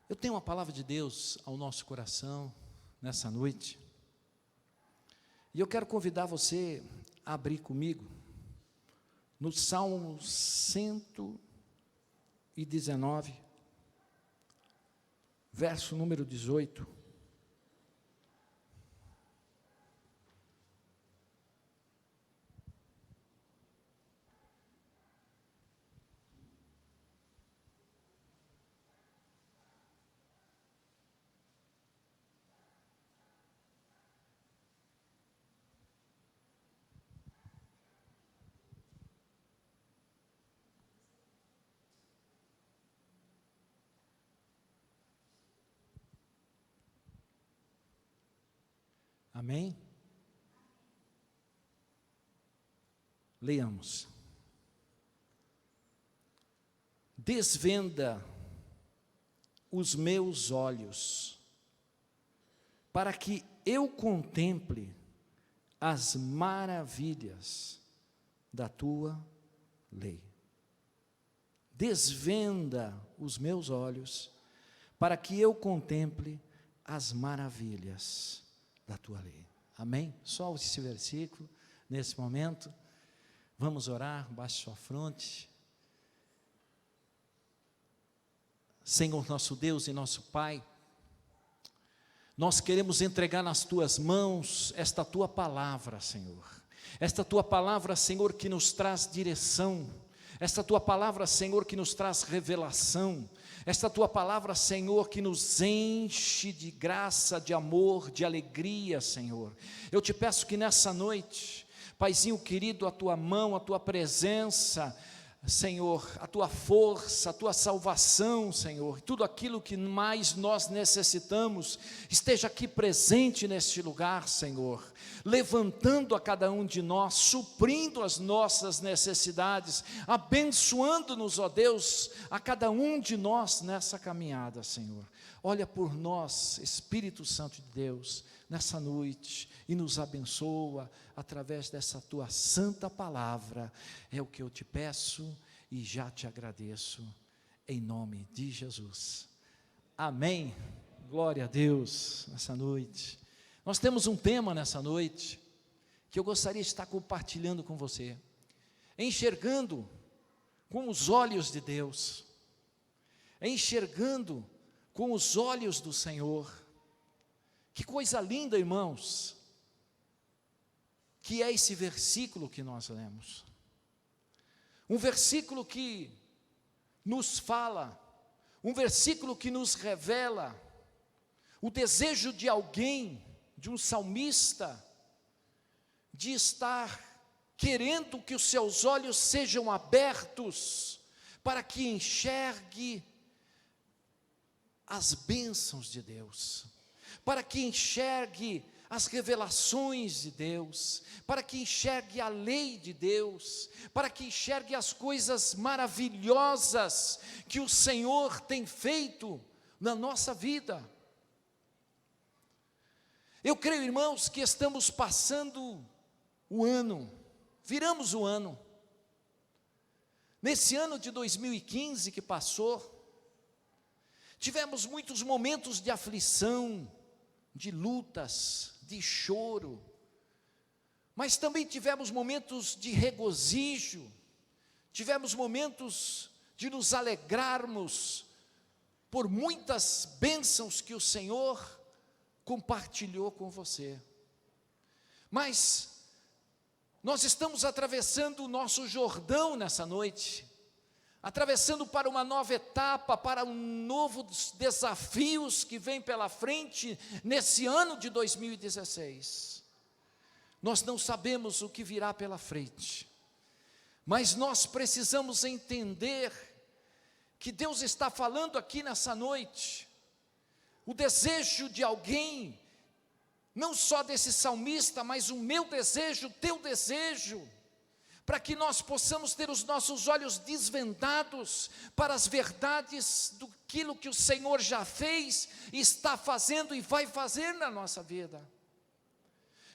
Eu tenho uma palavra de Deus ao nosso coração nessa noite, e eu quero convidar você a abrir comigo no Salmo 119, verso número 18. Amém? Leamos. Desvenda os meus olhos, para que eu contemple as maravilhas da tua lei. Desvenda os meus olhos, para que eu contemple as maravilhas da tua lei. Amém? Só esse versículo, nesse momento. Vamos orar, baixe sua fronte. Senhor nosso Deus e nosso Pai, nós queremos entregar nas tuas mãos esta tua palavra, Senhor. Esta tua palavra, Senhor, que nos traz direção. Esta tua palavra, Senhor, que nos traz revelação. Esta tua palavra, Senhor, que nos enche de graça, de amor, de alegria, Senhor. Eu te peço que nessa noite, Paizinho querido, a tua mão, a tua presença, Senhor, a tua força, a tua salvação, Senhor, tudo aquilo que mais nós necessitamos, esteja aqui presente neste lugar, Senhor, levantando a cada um de nós, suprindo as nossas necessidades, abençoando-nos, ó Deus, a cada um de nós nessa caminhada, Senhor. Olha por nós, Espírito Santo de Deus, nessa noite, e nos abençoa através dessa tua santa palavra. É o que eu te peço e já te agradeço, em nome de Jesus. Amém. Glória a Deus nessa noite. Nós temos um tema nessa noite que eu gostaria de estar compartilhando com você. Enxergando com os olhos de Deus, enxergando com os olhos do Senhor. Que coisa linda, irmãos, que é esse versículo que nós lemos. Um versículo que nos fala, um versículo que nos revela o desejo de alguém, de um salmista, de estar querendo que os seus olhos sejam abertos, para que enxergue as bênçãos de Deus, para que enxergue as revelações de Deus, para que enxergue a lei de Deus, para que enxergue as coisas maravilhosas que o Senhor tem feito na nossa vida. Eu creio, irmãos, que estamos passando o ano, viramos o ano. Nesse ano de 2015 que passou, tivemos muitos momentos de aflição, de lutas, de choro, mas também tivemos momentos de regozijo, tivemos momentos de nos alegrarmos por muitas bênçãos que o Senhor compartilhou com você. Mas nós estamos atravessando o nosso Jordão nessa noite, atravessando para uma nova etapa, para novos desafios que vem pela frente nesse ano de 2016. Nós não sabemos o que virá pela frente, mas nós precisamos entender que Deus está falando aqui nessa noite, o desejo de alguém, não só desse salmista, mas o meu desejo, o teu desejo, para que nós possamos ter os nossos olhos desvendados para as verdades daquilo que o Senhor já fez, está fazendo e vai fazer na nossa vida.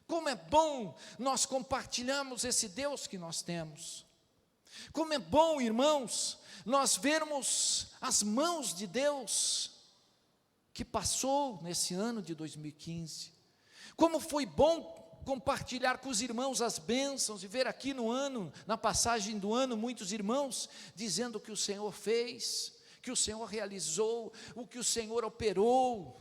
Como é bom nós compartilharmos esse Deus que nós temos. Como é bom, irmãos, nós vermos as mãos de Deus que passou nesse ano de 2015. Como foi bom compartilhar com os irmãos as bênçãos e ver aqui na passagem do ano, muitos irmãos dizendo o que o Senhor fez, que o Senhor realizou, o que o Senhor operou.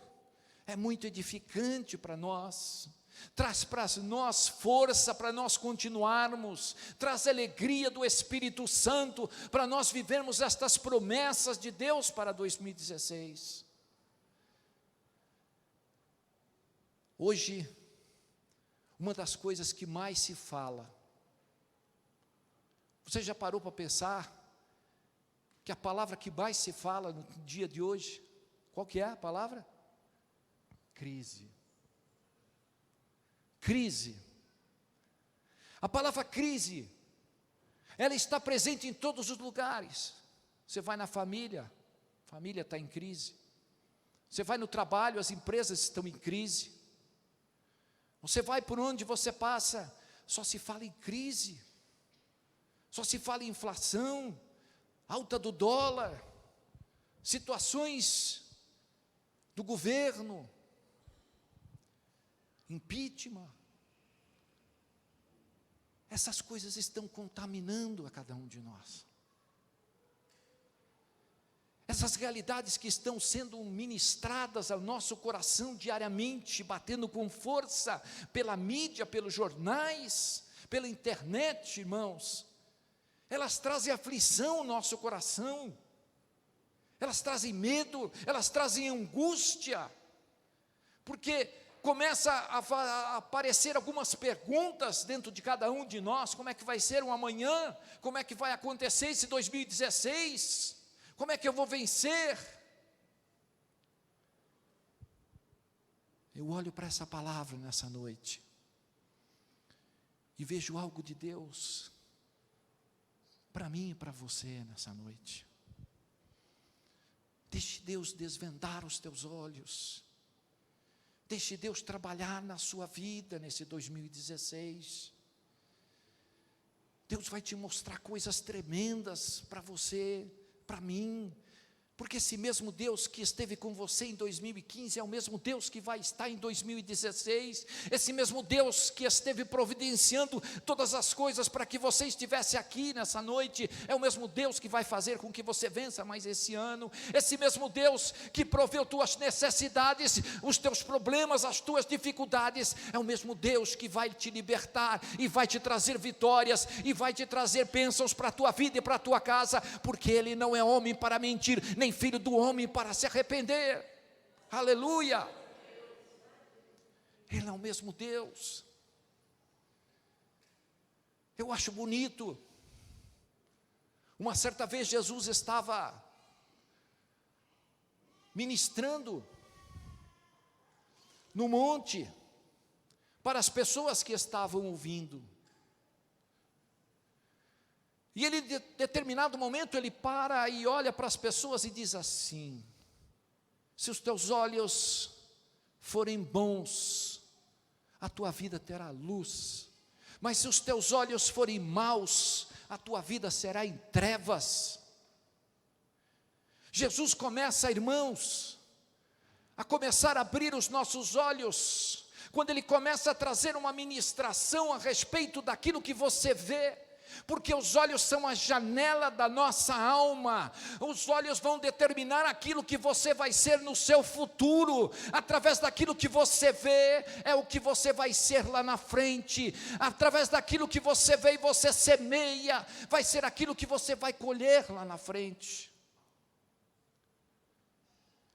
É muito edificante para nós. Traz para nós força para nós continuarmos, traz alegria do Espírito Santo para nós vivermos estas promessas de Deus para 2016. Hoje, uma das coisas que mais se fala, você já parou para pensar que a palavra que mais se fala no dia de hoje, qual que é a palavra? Crise. Crise. A palavra crise, ela está presente em todos os lugares. Você vai na família, a família está em crise. Você vai no trabalho, as empresas estão em crise. Você vai por onde você passa, só se fala em crise, só se fala em inflação, alta do dólar, situações do governo, impeachment. Essas coisas estão contaminando a cada um de nós. Essas realidades que estão sendo ministradas ao nosso coração diariamente, batendo com força pela mídia, pelos jornais, pela internet, irmãos, elas trazem aflição ao nosso coração, elas trazem medo, elas trazem angústia, porque começa a aparecer algumas perguntas dentro de cada um de nós: como é que vai ser um amanhã? Como é que vai acontecer esse 2016? Como é que eu vou vencer? Eu olho para essa palavra nessa noite e vejo algo de Deus para mim e para você nessa noite. Deixe Deus desvendar os teus olhos. Deixe Deus trabalhar na sua vida nesse 2016. Deus vai te mostrar coisas tremendas para você, para mim, porque esse mesmo Deus que esteve com você em 2015 é o mesmo Deus que vai estar em 2016, esse mesmo Deus que esteve providenciando todas as coisas para que você estivesse aqui nessa noite, é o mesmo Deus que vai fazer com que você vença mais esse ano, esse mesmo Deus que proveu tuas necessidades, os teus problemas, as tuas dificuldades, é o mesmo Deus que vai te libertar e vai te trazer vitórias e vai te trazer bênçãos para a tua vida e para a tua casa, porque Ele não é homem para mentir, nem filho do homem para se arrepender. Aleluia. Ele é o mesmo Deus. Eu acho bonito. Uma certa vez Jesus estava ministrando no monte para as pessoas que estavam ouvindo. E ele, em determinado momento, ele para e olha para as pessoas e diz assim: se os teus olhos forem bons, a tua vida terá luz, mas se os teus olhos forem maus, a tua vida será em trevas. Jesus começa, irmãos, a começar a abrir os nossos olhos, quando Ele começa a trazer uma ministração a respeito daquilo que você vê, porque os olhos são a janela da nossa alma, os olhos vão determinar aquilo que você vai ser no seu futuro, através daquilo que você vê, é o que você vai ser lá na frente, através daquilo que você vê e você semeia, vai ser aquilo que você vai colher lá na frente.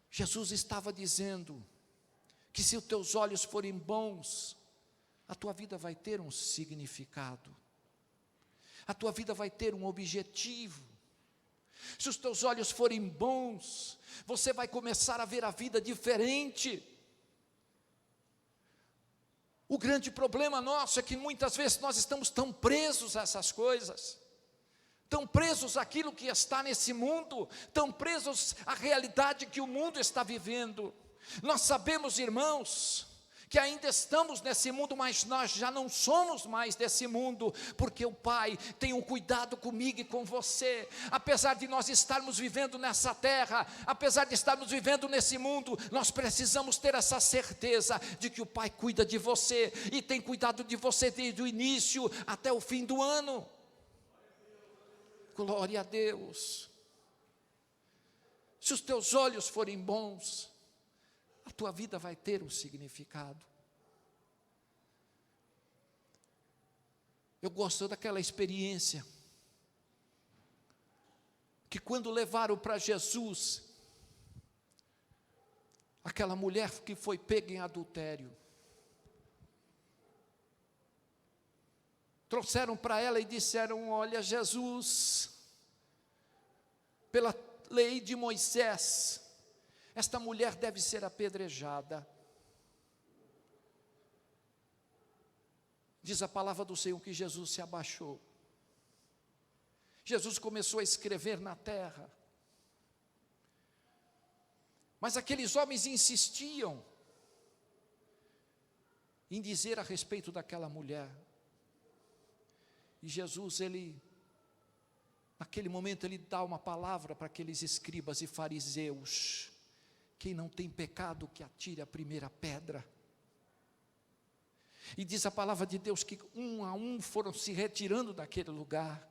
Jesus estava dizendo que se os teus olhos forem bons, a tua vida vai ter um significado, a tua vida vai ter um objetivo. Se os teus olhos forem bons, você vai começar a ver a vida diferente. O grande problema nosso é que muitas vezes nós estamos tão presos a essas coisas, tão presos àquilo que está nesse mundo, tão presos à realidade que o mundo está vivendo. Nós sabemos, irmãos, que ainda estamos nesse mundo, mas nós já não somos mais desse mundo, porque o Pai tem um cuidado comigo e com você. Apesar de nós estarmos vivendo nessa terra, apesar de estarmos vivendo nesse mundo, nós precisamos ter essa certeza de que o Pai cuida de você, e tem cuidado de você desde o início até o fim do ano. Glória a Deus. Se os teus olhos forem bons, a tua vida vai ter um significado. Eu gosto daquela experiência, que quando levaram para Jesus, aquela mulher que foi pega em adultério, trouxeram para ela e disseram: olha, Jesus, pela lei de Moisés, esta mulher deve ser apedrejada. Diz a palavra do Senhor que Jesus se abaixou. Jesus começou a escrever na terra. Mas aqueles homens insistiam em dizer a respeito daquela mulher. E Jesus, naquele momento, ele dá uma palavra para aqueles escribas e fariseus: quem não tem pecado, que atire a primeira pedra. E diz a palavra de Deus que um a um foram se retirando daquele lugar,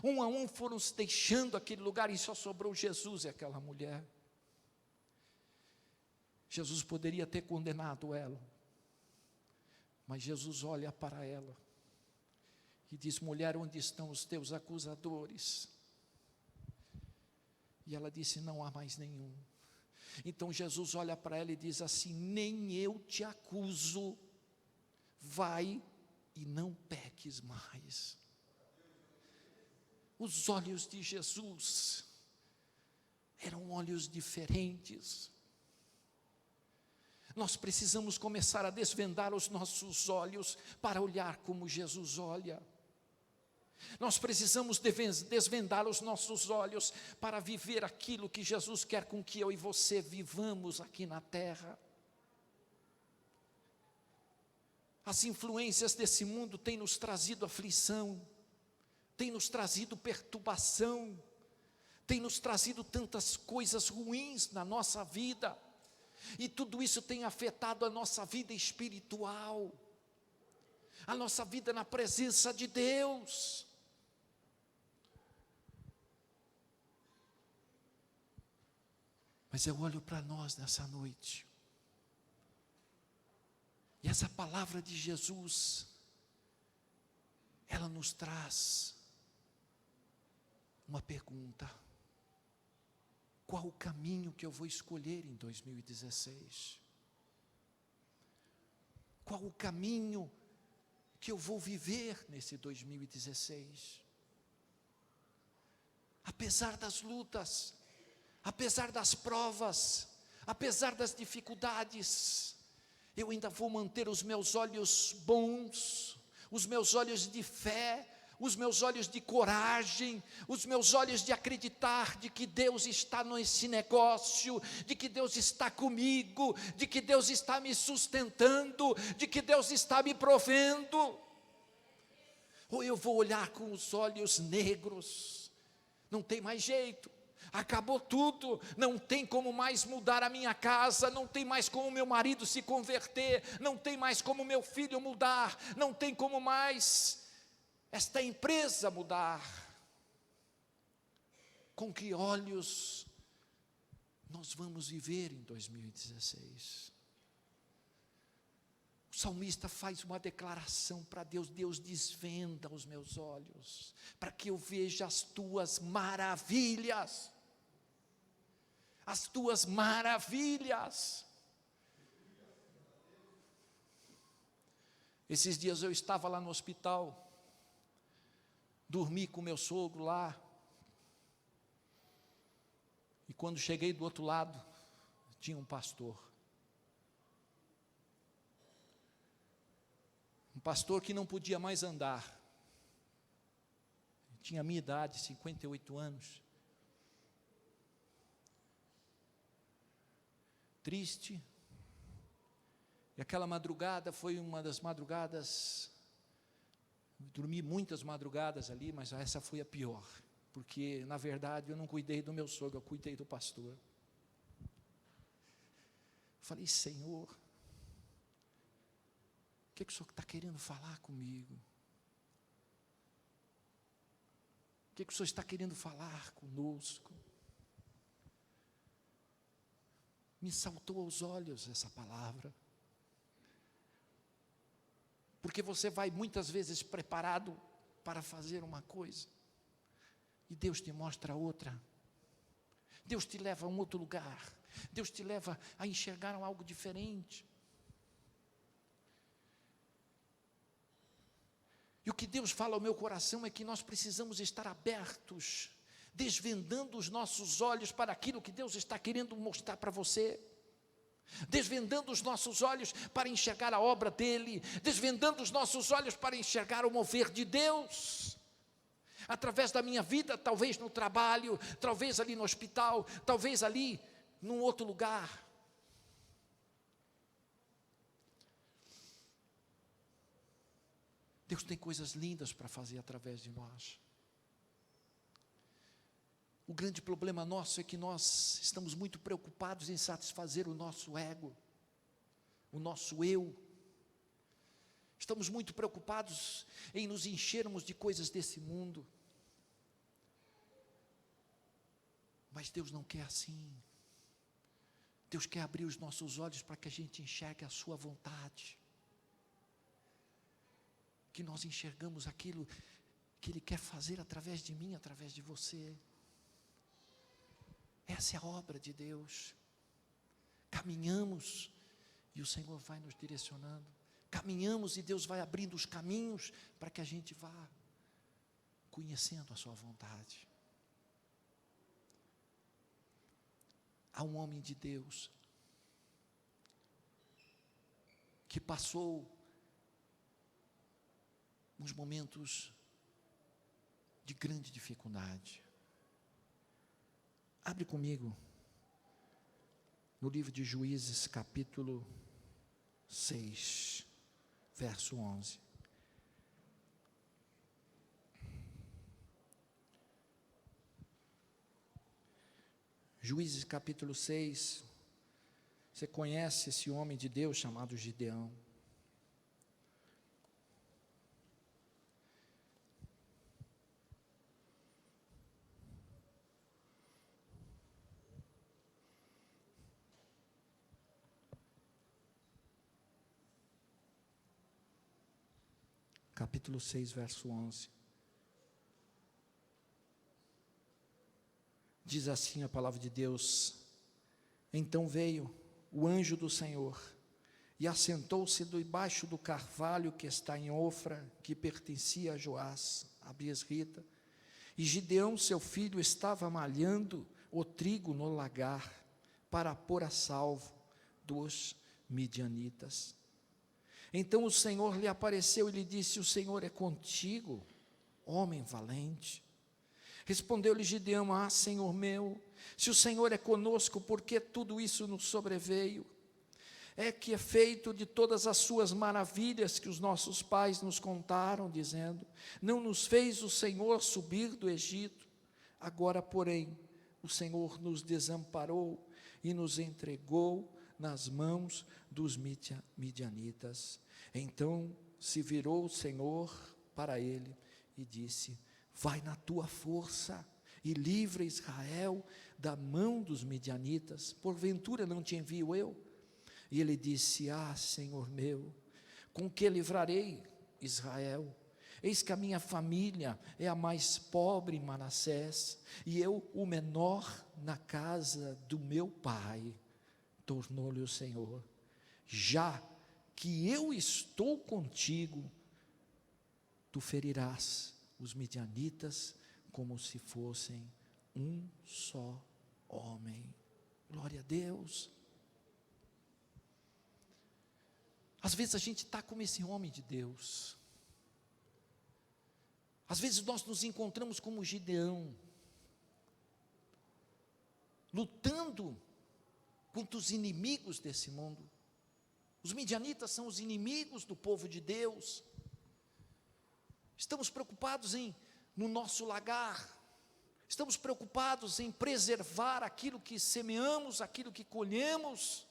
um a um foram se deixando aquele lugar, e só sobrou Jesus e aquela mulher. Jesus poderia ter condenado ela, mas Jesus olha para ela e diz: mulher, onde estão os teus acusadores? E ela disse: não há mais nenhum. Então Jesus olha para ela e diz assim: nem eu te acuso, vai e não peques mais. Os olhos de Jesus eram olhos diferentes. Nós precisamos começar a desvendar os nossos olhos para olhar como Jesus olha. Nós precisamos desvendar os nossos olhos para viver aquilo que Jesus quer com que eu e você vivamos aqui na terra. As influências desse mundo têm nos trazido aflição, têm nos trazido perturbação, têm nos trazido tantas coisas ruins na nossa vida, e tudo isso tem afetado a nossa vida espiritual, a nossa vida na presença de Deus. Mas eu olho para nós nessa noite, e essa palavra de Jesus, ela nos traz uma pergunta: qual o caminho que eu vou escolher em 2016? Qual o caminho que eu vou viver nesse 2016? Apesar das lutas, apesar das provas, apesar das dificuldades, eu ainda vou manter os meus olhos bons, os meus olhos de fé, os meus olhos de coragem, os meus olhos de acreditar de que Deus está nesse negócio, de que Deus está comigo, de que Deus está me sustentando, de que Deus está me provendo. Ou eu vou olhar com os olhos negros, não tem mais jeito, acabou tudo, não tem como mais mudar a minha casa, não tem mais como meu marido se converter, não tem mais como meu filho mudar, não tem como mais esta empresa mudar. Com que olhos nós vamos viver em 2016? O salmista faz uma declaração para Deus: Deus, desvenda os meus olhos, para que eu veja as tuas maravilhas. As tuas maravilhas. Esses dias eu estava lá no hospital, dormi com meu sogro lá, e quando cheguei do outro lado, tinha um pastor que não podia mais andar, tinha a minha idade, 58 anos, triste. E aquela madrugada foi uma das madrugadas, dormi muitas madrugadas ali, mas essa foi a pior, porque na verdade eu não cuidei do meu sogro, eu cuidei do pastor. Falei: Senhor, o que o Senhor está querendo falar comigo? O que o Senhor está querendo falar conosco? Me saltou aos olhos essa palavra, porque você vai muitas vezes preparado para fazer uma coisa, e Deus te mostra outra, Deus te leva a um outro lugar, Deus te leva a enxergar algo diferente. E o que Deus fala ao meu coração é que nós precisamos estar abertos, desvendando os nossos olhos para aquilo que Deus está querendo mostrar para você, desvendando os nossos olhos para enxergar a obra dEle, desvendando os nossos olhos para enxergar o mover de Deus, através da minha vida, talvez no trabalho, talvez ali no hospital, talvez ali num outro lugar. Deus tem coisas lindas para fazer através de nós. O grande problema nosso é que nós estamos muito preocupados em satisfazer o nosso ego, o nosso eu. Estamos muito preocupados em nos enchermos de coisas desse mundo. Mas Deus não quer assim. Deus quer abrir os nossos olhos para que a gente enxergue a sua vontade. Que nós enxergamos aquilo que Ele quer fazer através de mim, através de você. Essa é a obra de Deus. Caminhamos e o Senhor vai nos direcionando. Caminhamos e Deus vai abrindo os caminhos para que a gente vá conhecendo a sua vontade. Há um homem de Deus que passou uns momentos de grande dificuldade. Abre comigo no livro de Juízes, capítulo 6, verso 11. Juízes capítulo 6, você conhece esse homem de Deus chamado Gideão. Capítulo 6, verso 11. Diz assim a palavra de Deus: então veio o anjo do Senhor e assentou-se debaixo do carvalho que está em Ofra, que pertencia a Joás, a Biesrita. E Gideão, seu filho, estava malhando o trigo no lagar, para pôr a salvo dos midianitas. Então o Senhor lhe apareceu e lhe disse: o Senhor é contigo, homem valente. Respondeu-lhe Gideão: ah, Senhor meu, se o Senhor é conosco, por que tudo isso nos sobreveio? É que é feito de todas as suas maravilhas que os nossos pais nos contaram, dizendo: não nos fez o Senhor subir do Egito. Agora, porém, o Senhor nos desamparou e nos entregou nas mãos dos midianitas. Então se virou o Senhor para ele e disse: vai na tua força e livra Israel da mão dos midianitas, porventura não te envio eu? E ele disse: ah, Senhor meu, com que livrarei Israel? Eis que a minha família é a mais pobre em Manassés, e eu o menor na casa do meu pai. Tornou-lhe o Senhor: já que eu estou contigo, tu ferirás os midianitas como se fossem um só homem. Glória a Deus. Às vezes a gente está como esse homem de Deus. Às vezes nós nos encontramos como Gideão, lutando contra os inimigos desse mundo. Os midianitas são os inimigos do povo de Deus. Estamos preocupados no nosso lagar. Estamos preocupados em preservar aquilo que semeamos, aquilo que colhemos.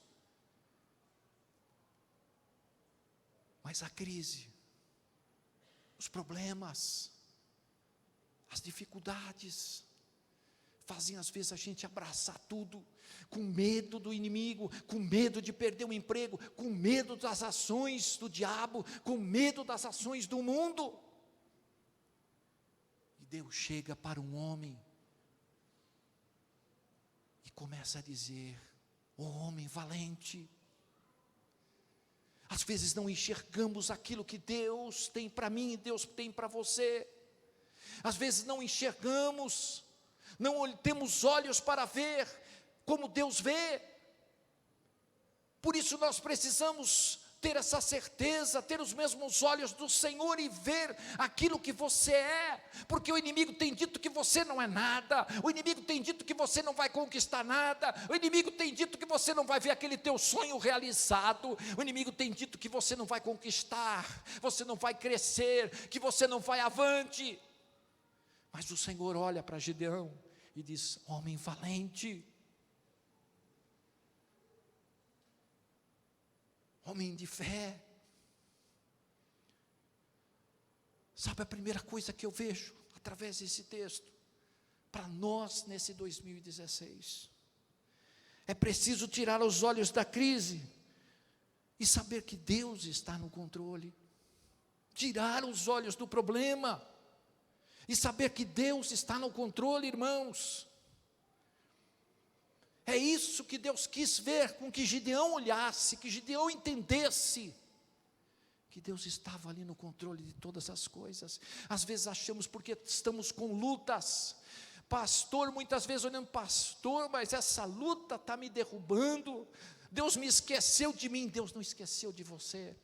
Mas a crise, os problemas, as dificuldades, fazem às vezes a gente abraçar tudo, com medo do inimigo, com medo de perder o emprego, com medo das ações do diabo, com medo das ações do mundo. E Deus chega para um homem e começa a dizer: ó homem valente. Às vezes não enxergamos aquilo que Deus tem para mim e Deus tem para você. Às vezes não enxergamos, não temos olhos para ver como Deus vê. Por isso nós precisamos ter essa certeza, ter os mesmos olhos do Senhor e ver aquilo que você é, porque o inimigo tem dito que você não é nada, o inimigo tem dito que você não vai conquistar nada, o inimigo tem dito que você não vai ver aquele teu sonho realizado, o inimigo tem dito que você não vai conquistar, você não vai crescer, que você não vai avante. Mas o Senhor olha para Gideão e diz: homem valente, homem de fé. Sabe a primeira coisa que eu vejo através desse texto, para nós nesse 2016, é preciso tirar os olhos da crise e saber que Deus está no controle, tirar os olhos do problema e saber que Deus está no controle, irmãos. É isso que Deus quis ver com que Gideão olhasse, que Gideão entendesse, que Deus estava ali no controle de todas as coisas. Às vezes achamos, porque estamos com lutas, pastor, muitas vezes olhando, pastor, mas essa luta está me derrubando, Deus me esqueceu de mim. Deus não esqueceu de você,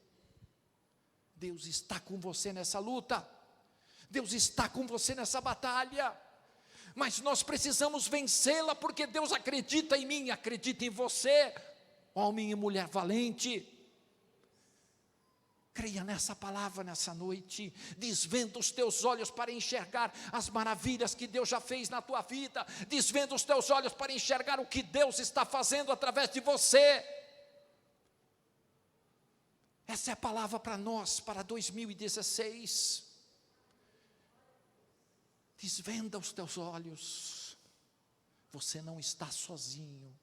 Deus está com você nessa luta, Deus está com você nessa batalha, mas nós precisamos vencê-la, porque Deus acredita em mim, acredita em você, homem e mulher valente. Creia nessa palavra nessa noite, desvenda os teus olhos para enxergar as maravilhas que Deus já fez na tua vida, desvenda os teus olhos para enxergar o que Deus está fazendo através de você. Essa é a palavra para nós, para 2016. Desvenda os teus olhos, você não está sozinho,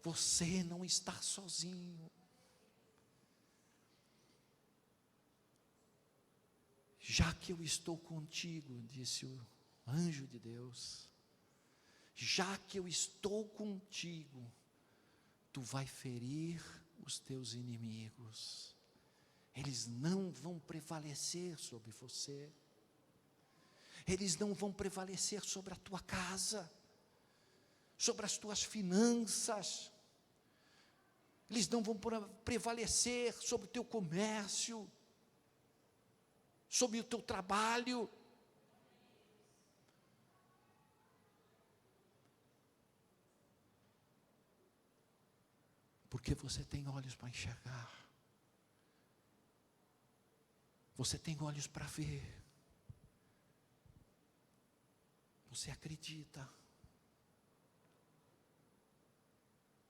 você não está sozinho. Já que eu estou contigo, disse o anjo de Deus, já que eu estou contigo, tu vai ferir os teus inimigos, eles não vão prevalecer sobre você, eles não vão prevalecer sobre a tua casa, sobre as tuas finanças, eles não vão prevalecer sobre o teu comércio, sobre o teu trabalho. Porque você tem olhos para enxergar, você tem olhos para ver, você acredita.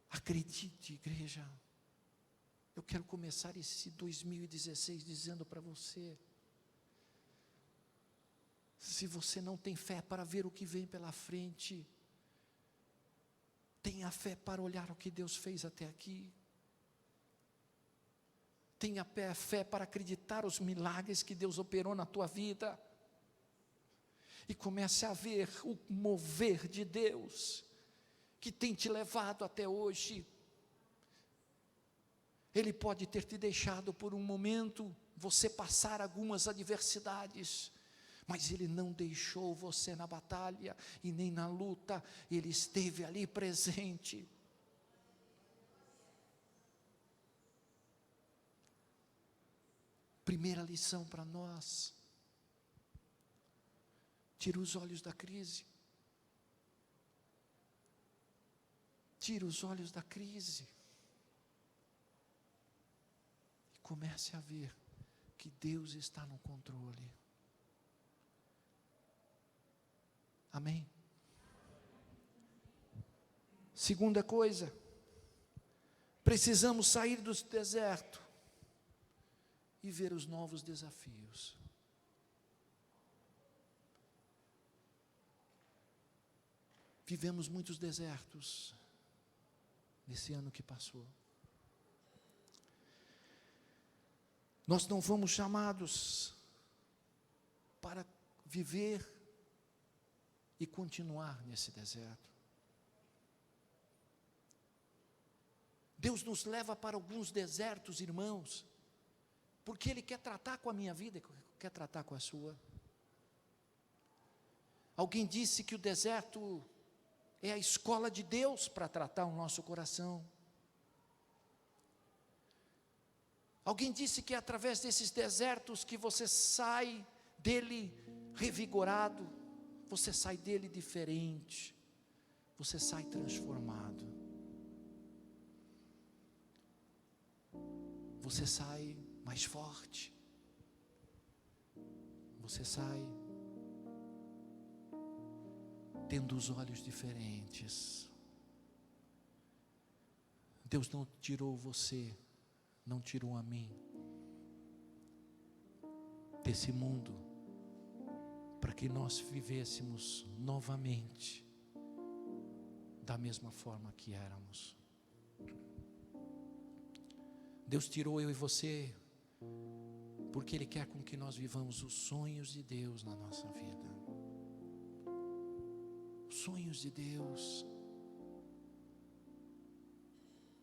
Acredite, igreja. Eu quero começar esse 2016 dizendo para você: se você não tem fé para ver o que vem pela frente, tenha fé para olhar o que Deus fez até aqui. Tenha fé para acreditar os milagres que Deus operou na tua vida. E comece a ver o mover de Deus, que tem te levado até hoje. Ele pode ter te deixado por um momento, você passar algumas adversidades, mas Ele não deixou você na batalha e nem na luta, Ele esteve ali presente. Primeira lição para nós: tira os olhos da crise. Tira os olhos da crise. comece a ver que Deus está no controle. Amém? Segunda coisa, precisamos sair do deserto e ver os novos desafios. Vivemos muitos desertos nesse ano que passou. Nós não fomos chamados para viver e continuar nesse deserto. Deus nos leva para alguns desertos, irmãos, porque Ele quer tratar com a minha vida, quer tratar com a sua. Alguém disse que o deserto é a escola de Deus para tratar o nosso coração. Alguém disse que é através desses desertos que você sai dele revigorado, você sai dele diferente, você sai transformado, você sai mais forte, você sai tendo os olhos diferentes. Deus não tirou você, não tirou a mim desse mundo para que nós vivêssemos novamente da mesma forma que éramos. Deus tirou eu e você porque Ele quer com que nós vivamos os sonhos de Deus na nossa vida. Os sonhos de Deus.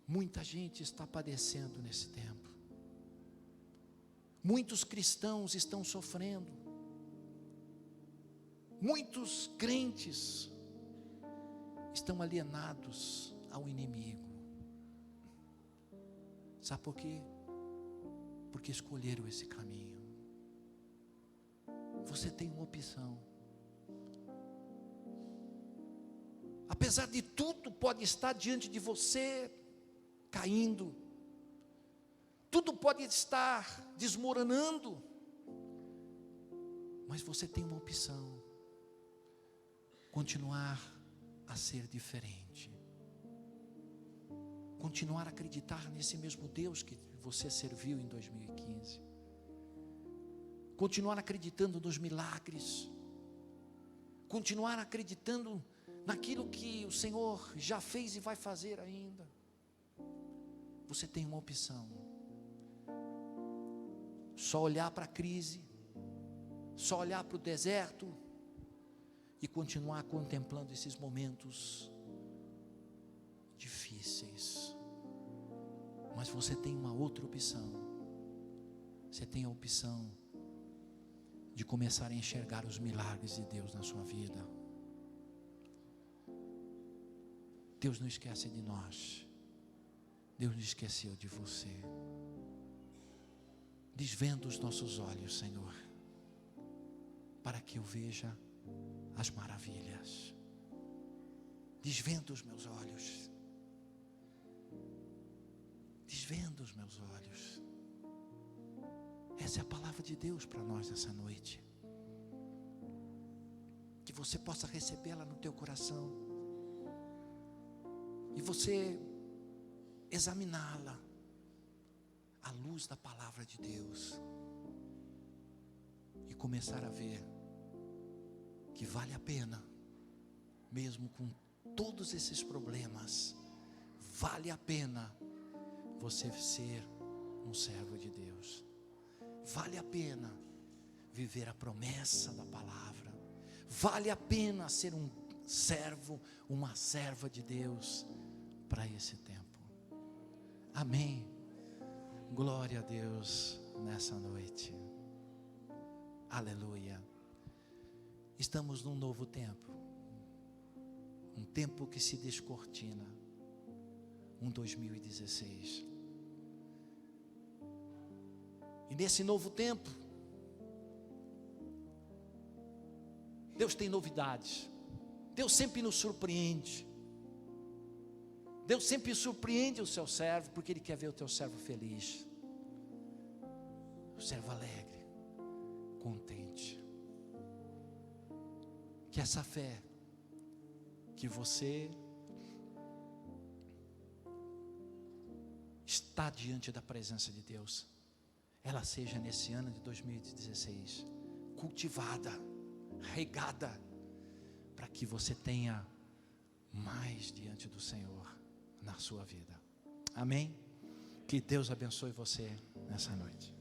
Muita gente está padecendo nesse tempo. Muitos cristãos estão sofrendo. Muitos crentes estão alienados ao inimigo. Sabe por quê? Porque escolheram esse caminho. Você tem uma opção. Apesar de tudo pode estar diante de você caindo, tudo pode estar desmoronando, mas você tem uma opção: continuar a ser diferente, continuar a acreditar nesse mesmo Deus que você serviu em 2015, continuar acreditando nos milagres, continuar acreditando naquilo que o Senhor já fez e vai fazer ainda. Você tem uma opção: só olhar para a crise, só olhar para o deserto e continuar contemplando esses momentos difíceis. Mas você tem uma outra opção. Você tem a opção de começar a enxergar os milagres de Deus na sua vida. Deus não esquece de nós. Deus não esqueceu de você. Desvenda os nossos olhos, Senhor, para que eu veja as maravilhas. Desvenda os meus olhos. Desvenda os meus olhos. Essa é a palavra de Deus para nós essa noite. Que você possa recebê-la no teu coração. E você examiná-la à luz da palavra de Deus e começar a ver que vale a pena, mesmo com todos esses problemas, vale a pena você ser um servo de Deus, vale a pena viver a promessa da palavra, vale a pena ser um servo, uma serva de Deus para esse tempo. Amém. Glória a Deus nessa noite. Aleluia. Estamos num novo tempo. Um tempo que se descortina. Um 2016. E nesse novo tempo, Deus tem novidades. Deus sempre nos surpreende. Deus sempre surpreende o seu servo, porque Ele quer ver o teu servo feliz. servo alegre, contente. Que essa fé que você está diante da presença de Deus, ela seja nesse ano de 2016 cultivada, regada, para que você tenha mais diante do Senhor na sua vida. Amém? Que Deus abençoe você nessa noite.